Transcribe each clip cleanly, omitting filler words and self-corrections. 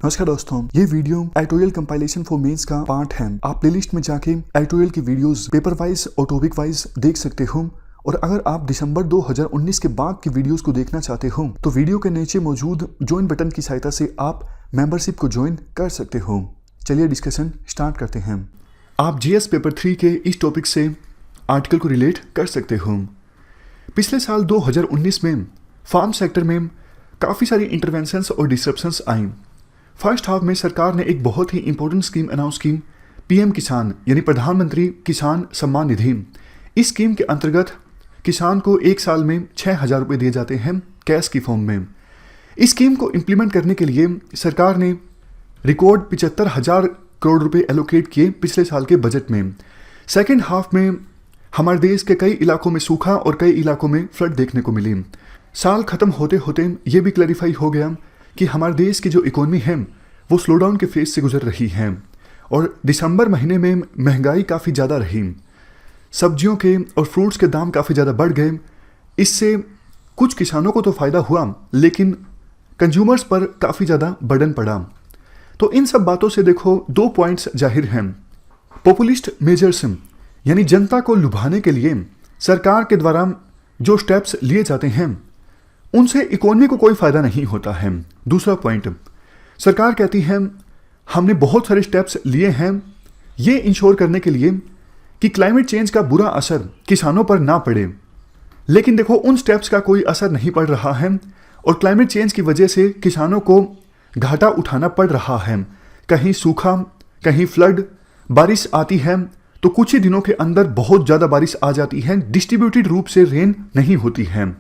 नमस्कार दोस्तों, ये video editorial compilation for mains का पार्ट है। आप प्लेलिस्ट में जाके एडिटोरियल की वीडियोस पेपर वाइज और टॉपिक वाइज देख सकते हो। और अगर आप दिसंबर 2019 के बाद की वीडियोस को देखना चाहते हो तो वीडियो के नीचे मौजूद ज्वाइन बटन की सहायता से आप मेंबरशिप को ज्वाइन कर सकते हो। चलिए डिस्कशन स्टार्ट करते हैं। आप जीएस पेपर 3 के इस टॉपिक से आर्टिकल को रिलेट कर सकते हो। पिछले साल 2019 में फार्म सेक्टर में काफ़ी सारी इंटरवेंशंस और डिसरप्शंस आई। फर्स्ट हाफ में सरकार ने एक बहुत ही इंपॉर्टेंट स्कीम अनाउंस की, पीएम किसान यानी प्रधानमंत्री किसान सम्मान निधि। इस स्कीम के अंतर्गत किसान को एक साल में 6,000 रुपये दिए जाते हैं कैश की फॉर्म में। इस स्कीम को इम्प्लीमेंट करने के लिए सरकार ने रिकॉर्ड 75,000 करोड़ रुपए एलोकेट किए पिछले साल के बजट में। सेकेंड हाफ में हमारे देश के कई इलाकों में सूखा और कई इलाकों में फ्लड देखने को मिली। साल खत्म होते होते ये भी क्लैरिफाई हो गया कि हमारे देश की जो इकोनॉमी है वो स्लो डाउन के फेज से गुजर रही है और दिसंबर महीने में महंगाई काफ़ी ज़्यादा रही। सब्जियों के और फ्रूट्स के दाम काफ़ी ज़्यादा बढ़ गए। इससे कुछ किसानों को तो फ़ायदा हुआ लेकिन कंज्यूमर्स पर काफ़ी ज़्यादा बर्डन पड़ा। तो इन सब बातों से देखो दो पॉइंट्स जाहिर हैं। पॉपुलिस्ट मेजर्स यानी जनता को लुभाने के लिए सरकार के द्वारा जो स्टेप्स लिए जाते हैं उनसे इकोनॉमी को कोई फायदा नहीं होता है। दूसरा पॉइंट, सरकार कहती है हमने बहुत सारे स्टेप्स लिए हैं ये इंश्योर करने के लिए कि क्लाइमेट चेंज का बुरा असर किसानों पर ना पड़े, लेकिन देखो उन स्टेप्स का कोई असर नहीं पड़ रहा है और क्लाइमेट चेंज की वजह से किसानों को घाटा उठाना पड़ रहा है। कहीं सूखा, कहीं फ्लड, बारिश आती है तो कुछ ही दिनों के अंदर बहुत ज़्यादा बारिश आ जाती है, डिस्ट्रीब्यूटेड रूप से रेन नहीं होती है।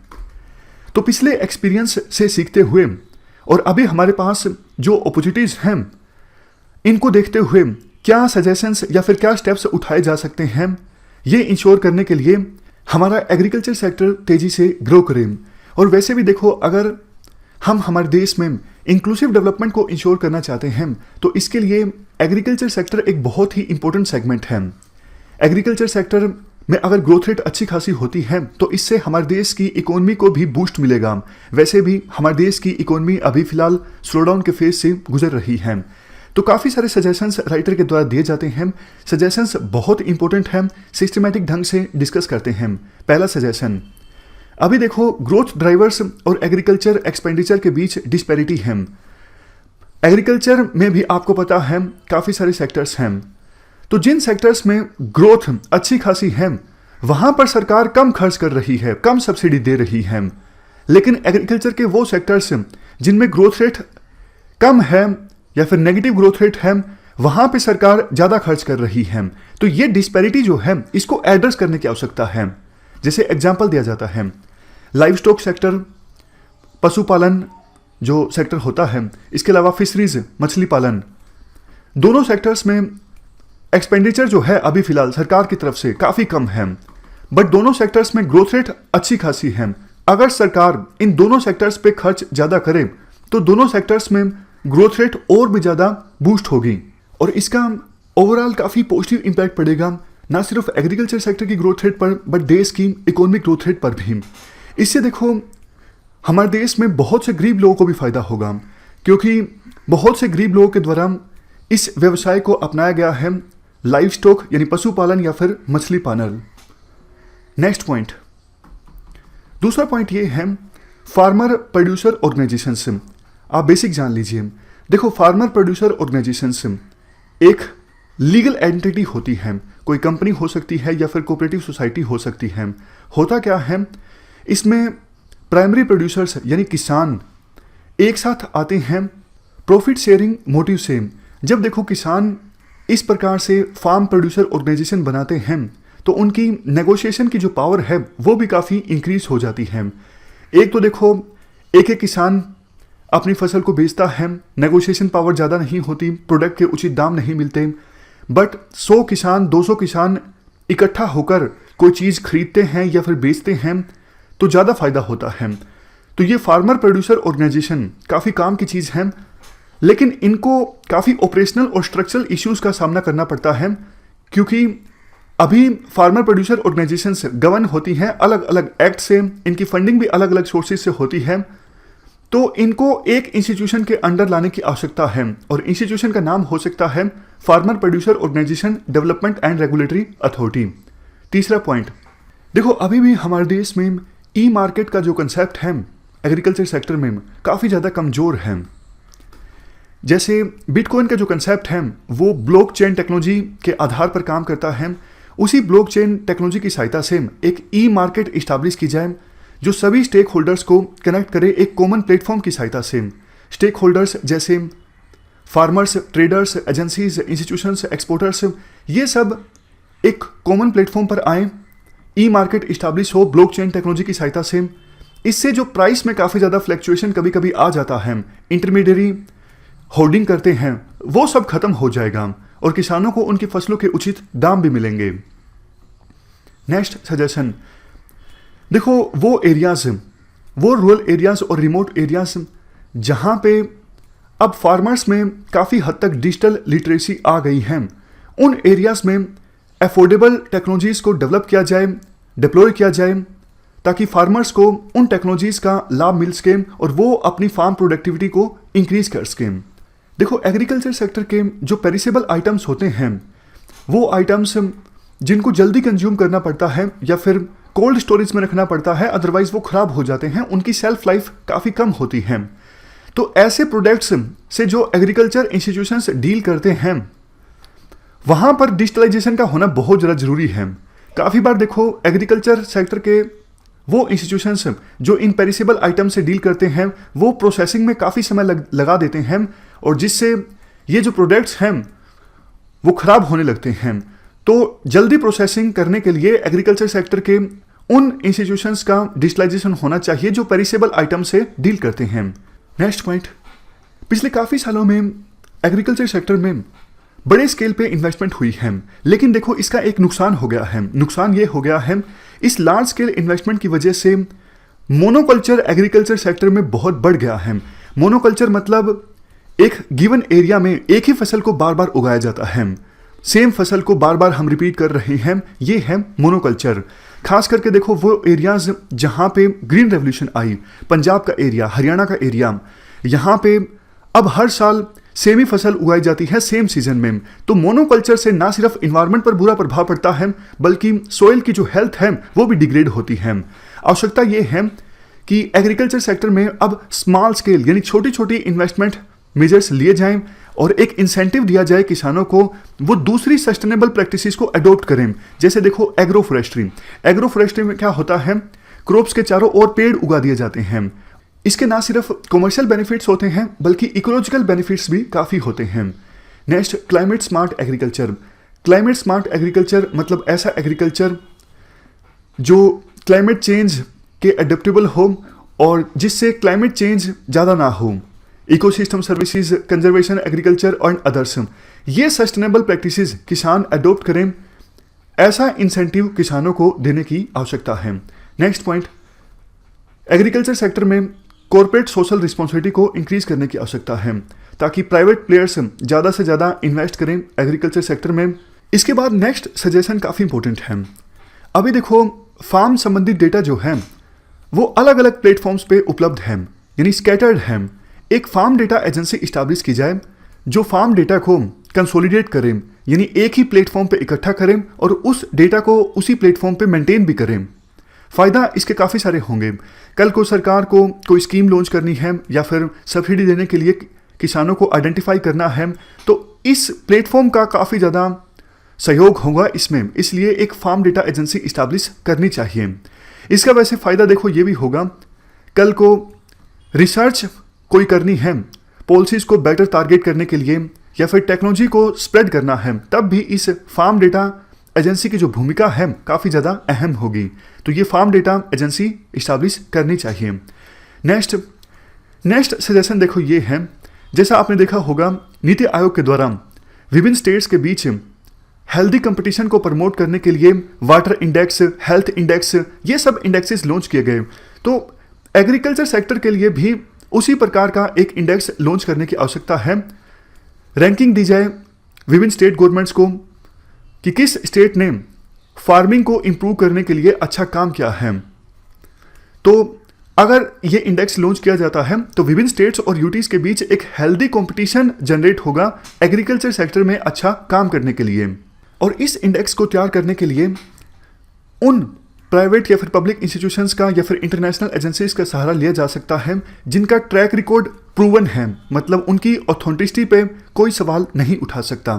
तो पिछले एक्सपीरियंस से सीखते हुए और अभी हमारे पास जो अपॉर्चुनिटीज़ हैं इनको देखते हुए क्या सजेशंस या फिर क्या स्टेप्स उठाए जा सकते हैं ये इंश्योर करने के लिए हमारा एग्रीकल्चर सेक्टर तेज़ी से ग्रो करें। और वैसे भी देखो अगर हम हमारे देश में इंक्लूसिव डेवलपमेंट को इंश्योर करना चाहते हैं तो इसके लिए एग्रीकल्चर सेक्टर एक बहुत ही इंपॉर्टेंट सेगमेंट है। एग्रीकल्चर सेक्टर में अगर ग्रोथ रेट अच्छी खासी होती है तो इससे हमारे देश की इकोनॉमी को भी बूस्ट मिलेगा। वैसे भी हमारे देश की इकोनॉमी अभी फिलहाल स्लो डाउन के फेज से गुजर रही है। तो काफ़ी सारे सजेशंस राइटर के द्वारा दिए जाते हैं। सजेशंस बहुत इंपॉर्टेंट हैं, सिस्टमैटिक ढंग से डिस्कस करते हैं। पहला सजेशन, अभी देखो ग्रोथ ड्राइवर्स और एग्रीकल्चर एक्सपेंडिचर के बीच डिस्पैरिटी है। एग्रीकल्चर में भी आपको पता है काफ़ी सारे सेक्टर्स हैं, तो जिन सेक्टर्स में ग्रोथ अच्छी खासी है वहां पर सरकार कम खर्च कर रही है, कम सब्सिडी दे रही है। लेकिन एग्रीकल्चर के वो सेक्टर्स जिनमें ग्रोथ रेट कम है या फिर नेगेटिव ग्रोथ रेट है वहां पे सरकार ज़्यादा खर्च कर रही है। तो ये डिस्पैरिटी जो है इसको एड्रेस करने की आवश्यकता है। जैसे एग्जाम्पल दिया जाता है लाइव स्टॉक सेक्टर, पशुपालन जो सेक्टर होता है, इसके अलावा फिशरीज मछली पालन, दोनों सेक्टर्स में एक्सपेंडिचर जो है अभी फिलहाल सरकार की तरफ से काफ़ी कम है, बट दोनों सेक्टर्स में ग्रोथ रेट अच्छी खासी है। अगर सरकार इन दोनों सेक्टर्स पे खर्च ज़्यादा करे तो दोनों सेक्टर्स में ग्रोथ रेट और भी ज़्यादा बूस्ट होगी और इसका ओवरऑल काफ़ी पॉजिटिव इम्पैक्ट पड़ेगा, ना सिर्फ एग्रीकल्चर सेक्टर की ग्रोथ रेट पर बट देश की इकोनॉमिक ग्रोथ रेट पर भी। इससे देखो हमारे देश में बहुत से गरीब लोगों को भी फ़ायदा होगा क्योंकि बहुत से गरीब लोगों के द्वारा इस व्यवसाय को अपनाया गया है, लाइव स्टॉक यानी पशुपालन या फिर मछली पालन। नेक्स्ट पॉइंट, दूसरा पॉइंट ये है फार्मर प्रोड्यूसर ऑर्गेनाइजेशंस। आप बेसिक जान लीजिए। देखो फार्मर प्रोड्यूसर ऑर्गेनाइजेशंस एक लीगल एंटिटी होती है, कोई कंपनी हो सकती है या फिर कोऑपरेटिव सोसाइटी हो सकती है। होता क्या है, इसमें प्राइमरी प्रोड्यूसर्स यानी किसान एक साथ आते हैं प्रॉफिट शेयरिंग मोटिव से। जब देखो किसान इस प्रकार से फार्म प्रोड्यूसर ऑर्गेनाइजेशन बनाते हैं तो उनकी नेगोशिएशन की जो पावर है वो भी काफ़ी इंक्रीज हो जाती है। एक तो देखो एक एक किसान अपनी फसल को बेचता है, नेगोशिएशन पावर ज़्यादा नहीं होती, प्रोडक्ट के उचित दाम नहीं मिलते, बट 100 किसान 200 किसान इकट्ठा होकर कोई चीज़ खरीदते हैं या फिर बेचते हैं तो ज़्यादा फायदा होता है। तो ये फार्मर प्रोड्यूसर ऑर्गेनाइजेशन काफ़ी काम की चीज़ है, लेकिन इनको काफ़ी ऑपरेशनल और स्ट्रक्चरल इश्यूज का सामना करना पड़ता है क्योंकि अभी फार्मर प्रोड्यूसर ऑर्गेनाइजेशंस गवर्न होती हैं अलग अलग एक्ट से, इनकी फंडिंग भी अलग अलग सोर्सेज से होती है। तो इनको एक इंस्टीट्यूशन के अंडर लाने की आवश्यकता है और इंस्टीट्यूशन का नाम हो सकता है farmer producer organisation development and regulatory authority. तीसरा पॉइंट, देखो अभी भी हमारे देश में ई मार्केट का जो कंसेप्ट है एग्रीकल्चर सेक्टर में काफ़ी ज़्यादा कमज़ोर है। जैसे बिटकॉइन का जो कंसेप्ट है वो ब्लॉकचेन टेक्नोलॉजी के आधार पर काम करता है, उसी ब्लॉकचेन टेक्नोलॉजी की सहायता से एक ई मार्केट इस्टेब्लिश की जाए जो सभी स्टेक होल्डर्स को कनेक्ट करे एक कॉमन प्लेटफॉर्म की सहायता से। स्टेक होल्डर्स जैसे farmers, traders, agencies, institutions, exporters, ये सब एक कॉमन प्लेटफॉर्म पर आए, ई मार्केट इस्टेब्लिश हो ब्लॉकचेन टेक्नोलॉजी की सहायता से। इससे जो प्राइस में काफ़ी ज़्यादा फ्लक्चुएशन कभी कभी आ जाता है, इंटरमीडियरी होल्डिंग करते हैं, वो सब खत्म हो जाएगा और किसानों को उनकी फसलों के उचित दाम भी मिलेंगे। नेक्स्ट सजेशन, देखो वो एरियाज, वो रूरल एरियाज और रिमोट एरियाज जहाँ पे अब फार्मर्स में काफ़ी हद तक डिजिटल लिटरेसी आ गई है, उन एरियाज में अफोर्डेबल टेक्नोलॉजीज़ को डेवलप किया जाए, डिप्लॉय किया जाए, ताकि फार्मर्स को उन टेक्नोलॉजीज़ का लाभ मिल सके और वो अपनी फार्म प्रोडक्टिविटी को इंक्रीज कर सकें। देखो एग्रीकल्चर सेक्टर के जो पेरिसेबल आइटम्स होते हैं, वो आइटम्स जिनको जल्दी कंज्यूम करना पड़ता है या फिर कोल्ड स्टोरेज में रखना पड़ता है, अदरवाइज वो खराब हो जाते हैं, उनकी सेल्फ लाइफ काफ़ी कम होती है। तो ऐसे प्रोडक्ट्स से जो एग्रीकल्चर इंस्टीट्यूशंस डील करते हैं, वहाँ पर डिजिटलाइजेशन का होना बहुत ज़्यादा ज़रूरी है। काफ़ी बार देखो एग्रीकल्चर सेक्टर के वो इंस्टीट्यूशंस जो इन पेरिसेबल आइटम से डील करते हैं, वो प्रोसेसिंग में काफ़ी समय लगा देते हैं और जिससे ये जो प्रोडक्ट्स हैं वो ख़राब होने लगते हैं। तो जल्दी प्रोसेसिंग करने के लिए एग्रीकल्चर सेक्टर के उन इंस्टीट्यूशंस का डिजिटलाइजेशन होना चाहिए जो पेरिसेबल आइटम से डील करते हैं। नेक्स्ट पॉइंट, पिछले काफ़ी सालों में एग्रीकल्चर सेक्टर में बड़े स्केल पे इन्वेस्टमेंट हुई है, लेकिन देखो इसका एक नुकसान हो गया है। नुकसान ये हो गया है, इस लार्ज स्केल इन्वेस्टमेंट की वजह से मोनोकल्चर एग्रीकल्चर सेक्टर में बहुत बढ़ गया है। मोनोकल्चर मतलब एक गिवन एरिया में एक ही फसल को बार बार उगाया जाता है, सेम फसल को बार बार हम रिपीट कर रहे हैं, ये है मोनोकल्चर। खास करके देखो वो एरियाज जहाँ पे ग्रीन रेवोल्यूशन आई, पंजाब का एरिया, हरियाणा का एरिया, यहाँ पे अब हर साल सेम ही फसल उगाई जाती है सेम सीजन में। तो मोनोकल्चर से ना सिर्फ इन्वायरमेंट पर बुरा प्रभाव पड़ता है, बल्कि सोइल की जो हेल्थ है वो भी डिग्रेड होती है। आवश्यकता ये है कि एग्रीकल्चर सेक्टर में अब स्मॉल स्केल यानी छोटी छोटी इन्वेस्टमेंट मेजर्स लिए जाएं और एक इंसेंटिव दिया जाए किसानों को, वो दूसरी सस्टेनेबल प्रैक्टिसेस को अडॉप्ट करें। जैसे देखो एग्रो फॉरेस्ट्री में क्या होता है, क्रॉप्स के चारों ओर पेड़ उगा दिए जाते हैं। इसके ना सिर्फ कमर्शियल बेनिफिट्स होते हैं बल्कि इकोलॉजिकल बेनिफिट्स भी काफ़ी होते हैं। Next, climate smart agriculture. Climate smart agriculture मतलब ऐसा एग्रीकल्चर जो क्लाइमेट चेंज के एडेप्टेबल हो और जिससे क्लाइमेट चेंज ज़्यादा ना हो। इकोसिस्टम सर्विसेज, कंजर्वेशन एग्रीकल्चर और अदर्स, ये सस्टेनेबल प्रैक्टिसेस किसान अडॉप्ट करें, ऐसा इंसेंटिव किसानों को देने की आवश्यकता है। नेक्स्ट पॉइंट, एग्रीकल्चर सेक्टर में कॉर्पोरेट सोशल रिस्पॉन्सिबिलिटी को इंक्रीज करने की आवश्यकता है ताकि प्राइवेट प्लेयर्स ज़्यादा से ज़्यादा इन्वेस्ट करें एग्रीकल्चर सेक्टर में। इसके बाद नेक्स्ट सजेशन काफ़ी इंपॉर्टेंट है। अभी देखो फार्म संबंधित डेटा जो है वो अलग अलग प्लेटफॉर्म्स पे उपलब्ध है, यानी स्कैटर्ड है। एक फार्म डेटा एजेंसी इस्टेब्लिश की जाए जो फार्म डेटा को कंसोलिडेट करें, यानी एक ही प्लेटफॉर्म पे इकट्ठा करें और उस डेटा को उसी प्लेटफॉर्म पे मेंटेन भी करें। फ़ायदा इसके काफ़ी सारे होंगे। कल को सरकार को कोई स्कीम लॉन्च करनी है या फिर सब्सिडी देने के लिए किसानों को आइडेंटिफाई करना है, तो इस प्लेटफॉर्म का काफ़ी ज़्यादा सहयोग होगा इसमें, इसलिए एक फार्म डेटा एजेंसी इस्टेब्लिश करनी चाहिए। इसका वैसे फ़ायदा देखो ये भी होगा, कल को रिसर्च कोई करनी है, पॉलिसीज़ को बेटर टारगेट करने के लिए या फिर टेक्नोलॉजी को स्प्रेड करना है, तब भी इस फार्म डेटा एजेंसी की जो भूमिका है काफ़ी ज़्यादा अहम होगी। तो ये फार्म डेटा एजेंसी इस्टेब्लिश करनी चाहिए। नेक्स्ट सजेशन देखो ये है, जैसा आपने देखा होगा नीति आयोग के द्वारा विभिन्न स्टेट्स के बीच हेल्दी कंपटीशन को प्रमोट करने के लिए वाटर इंडेक्स, हेल्थ इंडेक्स, ये सब इंडेक्सेस लॉन्च किए गए। तो एग्रीकल्चर सेक्टर के लिए भी उसी प्रकार का एक इंडेक्स लॉन्च करने की आवश्यकता है। रैंकिंग दी जाए विभिन्न स्टेट गवर्नमेंट्स को कि किस स्टेट ने फार्मिंग को इम्प्रूव करने के लिए अच्छा काम किया है। तो अगर ये इंडेक्स लॉन्च किया जाता है तो विभिन्न स्टेट्स और यूटीज के बीच एक हेल्दी कंपटीशन जनरेट होगा एग्रीकल्चर सेक्टर में अच्छा काम करने के लिए। और इस इंडेक्स को तैयार करने के लिए उन प्राइवेट या फिर पब्लिक इंस्टीट्यूशंस का या फिर इंटरनेशनल एजेंसीज का सहारा लिया जा सकता है जिनका ट्रैक रिकॉर्ड प्रूवन है, मतलब उनकी ऑथेंटिसिटी पे कोई सवाल नहीं उठा सकता।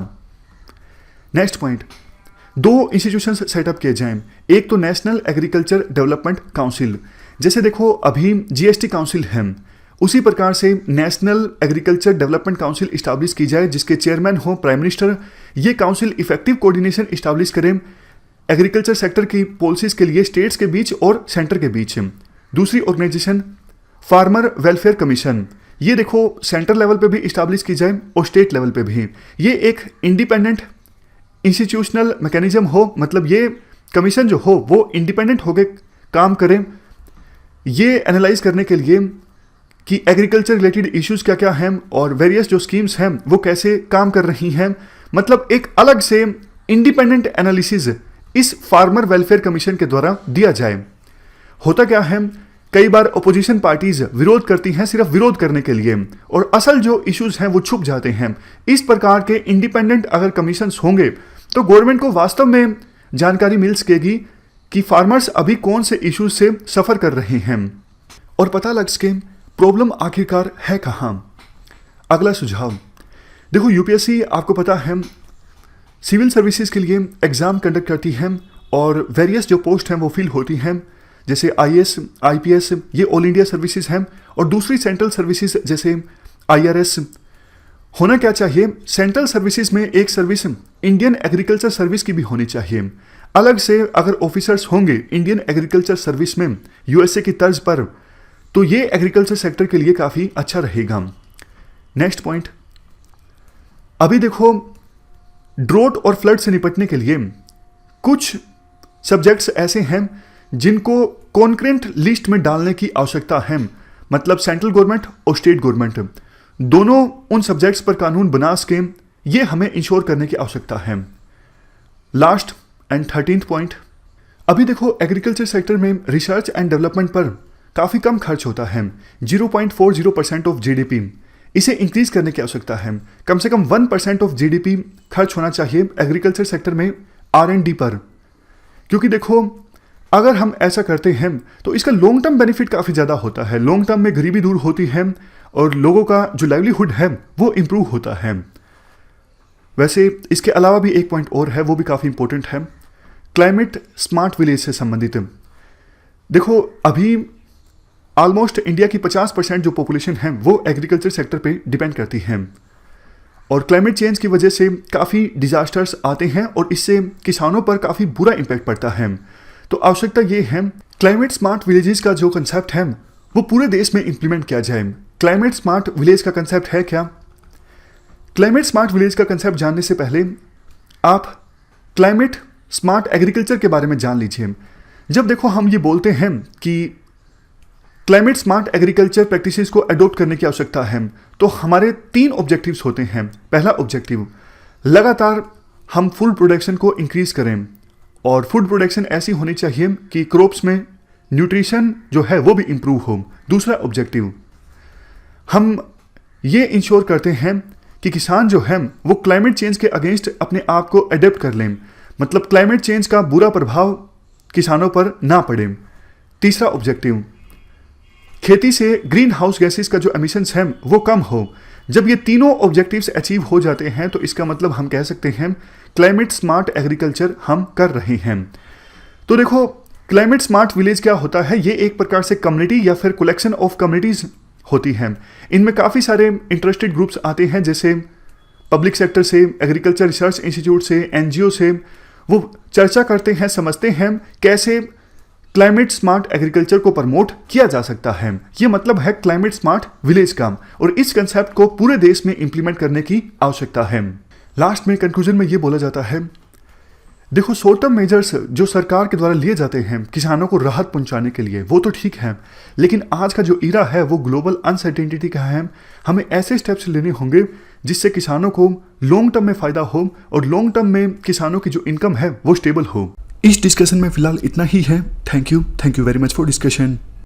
नेक्स्ट पॉइंट, 2 इंस्टीट्यूशंस सेटअप किए जाएं। एक तो नेशनल एग्रीकल्चर डेवलपमेंट काउंसिल, जैसे देखो अभी जीएसटी काउंसिल है, उसी प्रकार से national agriculture development council establish की जाए जिसके चेयरमैन हो प्राइम मिनिस्टर। ये काउंसिल इफेक्टिव कोऑर्डिनेशन इस्टाब्लिश करें एग्रीकल्चर सेक्टर की पॉलिसीज के लिए स्टेट्स के बीच और सेंटर के बीच। दूसरी ऑर्गेनाइजेशन फार्मर वेलफेयर कमीशन, ये देखो सेंटर लेवल पे भी इस्टाब्लिश की जाए और स्टेट लेवल पे भी। ये एक इंडिपेंडेंट इंस्टीट्यूशनल मैकेनिज्म हो, मतलब ये कमीशन जो हो वो इंडिपेंडेंट होकर काम करें ये एनालाइज करने के लिए कि एग्रीकल्चर रिलेटेड इश्यूज क्या क्या हैं और वेरियस जो स्कीम्स हैं वो कैसे काम कर रही हैं। मतलब एक अलग से इंडिपेंडेंट एनालिसिस इस फार्मर वेलफेयर कमीशन के द्वारा दिया जाए। होता क्या है, कई बार अपोजिशन पार्टीज विरोध करती हैं सिर्फ विरोध करने के लिए और असल जो इश्यूज हैं वो छुप जाते हैं। इस प्रकार के इंडिपेंडेंट अगर कमीशंस होंगे तो गवर्नमेंट को वास्तव में जानकारी मिल सकेगी कि फार्मर्स अभी कौन से इश्यूज से सफर कर रहे हैं और पता लग सके प्रॉब्लम आखिरकार है कहाँ। अगला सुझाव, देखो यूपीएससी आपको पता है सिविल सर्विसेज के लिए एग्जाम कंडक्ट करती है और वेरियस जो पोस्ट हैं वो फिल होती हैं, जैसे आईएएस आईपीएस ये ऑल इंडिया सर्विसेज हैं और दूसरी सेंट्रल सर्विसेज जैसे आईआरएस। होना क्या चाहिए, सेंट्रल सर्विसेज में एक सर्विस इंडियन एग्रीकल्चर सर्विस की भी होनी चाहिए। अलग से अगर ऑफिसर्स होंगे इंडियन एग्रीकल्चर सर्विस में यूएसए की तर्ज पर, तो ये एग्रीकल्चर सेक्टर के लिए काफ़ी अच्छा रहेगा। नेक्स्ट पॉइंट, अभी देखो ड्रोट और फ्लड से निपटने के लिए कुछ सब्जेक्ट्स ऐसे हैं जिनको कॉन्करेंट लिस्ट में डालने की आवश्यकता है, मतलब सेंट्रल गवर्नमेंट और स्टेट गवर्नमेंट दोनों उन सब्जेक्ट्स पर कानून बना सके, ये हमें इंश्योर करने की आवश्यकता है। लास्ट एंड 13th पॉइंट, अभी देखो एग्रीकल्चर सेक्टर में रिसर्च एंड डेवलपमेंट पर काफ़ी कम खर्च होता है, 0.40% ऑफ जीडीपी। इसे इंक्रीज करने की आवश्यकता है, कम से कम 1% ऑफ जीडीपी खर्च होना चाहिए एग्रीकल्चर सेक्टर में R&D पर, क्योंकि देखो अगर हम ऐसा करते हैं तो इसका लॉन्ग टर्म बेनिफिट काफ़ी ज़्यादा होता है। लॉन्ग टर्म में गरीबी दूर होती है और लोगों का जो लाइवलीहुड है वो इम्प्रूव होता है। वैसे इसके अलावा भी एक पॉइंट और है, वो भी काफ़ी इंपॉर्टेंट है, क्लाइमेट स्मार्ट विलेज से संबंधित। देखो अभी ऑलमोस्ट इंडिया की 50% जो पॉपुलेशन है वो एग्रीकल्चर सेक्टर पे डिपेंड करती है और क्लाइमेट चेंज की वजह से काफ़ी डिजास्टर्स आते हैं और इससे किसानों पर काफ़ी बुरा इम्पैक्ट पड़ता है। तो आवश्यकता ये है क्लाइमेट स्मार्ट विलेजेस का जो कंसेप्ट है वो पूरे देश में इंप्लीमेंट किया जाए। क्लाइमेट स्मार्ट विलेज का कंसेप्ट है क्या? क्लाइमेट स्मार्ट विलेज का कंसेप्ट जानने से पहले आप क्लाइमेट स्मार्ट एग्रीकल्चर के बारे में जान लीजिए। जब देखो हम ये बोलते हैं कि क्लाइमेट स्मार्ट एग्रीकल्चर प्रैक्टिसेस को अडॉप्ट करने की आवश्यकता है तो हमारे 3 ऑब्जेक्टिव्स होते हैं। पहला ऑब्जेक्टिव, लगातार हम फूड प्रोडक्शन को इंक्रीज करें और फूड प्रोडक्शन ऐसी होनी चाहिए कि क्रॉप्स में न्यूट्रिशन जो है वो भी इंप्रूव हो। दूसरा ऑब्जेक्टिव, हम ये इंश्योर करते हैं कि किसान जो है वो क्लाइमेट चेंज के अगेंस्ट अपने आप को अडेप्ट कर लें, मतलब क्लाइमेट चेंज का बुरा प्रभाव किसानों पर ना पड़े। तीसरा ऑब्जेक्टिव, खेती से ग्रीन हाउस गैसेस का जो एमिशंस हैं वो कम हो। जब ये तीनों ऑब्जेक्टिव्स अचीव हो जाते हैं तो इसका मतलब हम कह सकते हैं क्लाइमेट स्मार्ट एग्रीकल्चर हम कर रहे हैं। तो देखो क्लाइमेट स्मार्ट विलेज क्या होता है, ये एक प्रकार से कम्युनिटी या फिर कलेक्शन ऑफ कम्युनिटीज होती हैं। इनमें काफ़ी सारे इंटरेस्टेड ग्रुप्स आते हैं, जैसे पब्लिक सेक्टर से, एग्रीकल्चर रिसर्च इंस्टीट्यूट से, एनजीओ से। वो चर्चा करते हैं, समझते हैं कैसे क्लाइमेट स्मार्ट एग्रीकल्चर को प्रमोट किया जा सकता है। ये मतलब है क्लाइमेट स्मार्ट विलेज का, और इस कंसेप्ट को पूरे देश में इंप्लीमेंट करने की आवश्यकता है। लास्ट में कंक्लूजन में ये बोला जाता है, देखो शॉर्ट टर्म मेजर्स जो सरकार के द्वारा लिए जाते हैं किसानों को राहत पहुंचाने के लिए वो तो ठीक है, लेकिन आज का जो इरा है वो ग्लोबल अनसर्टेनिटी का है। हमें ऐसे स्टेप्स लेने होंगे जिससे किसानों को लॉन्ग टर्म में फ़ायदा हो और लॉन्ग टर्म में किसानों की जो इनकम है वो स्टेबल हो। इस डिस्कशन में फिलहाल इतना ही है। Thank you very much for discussion.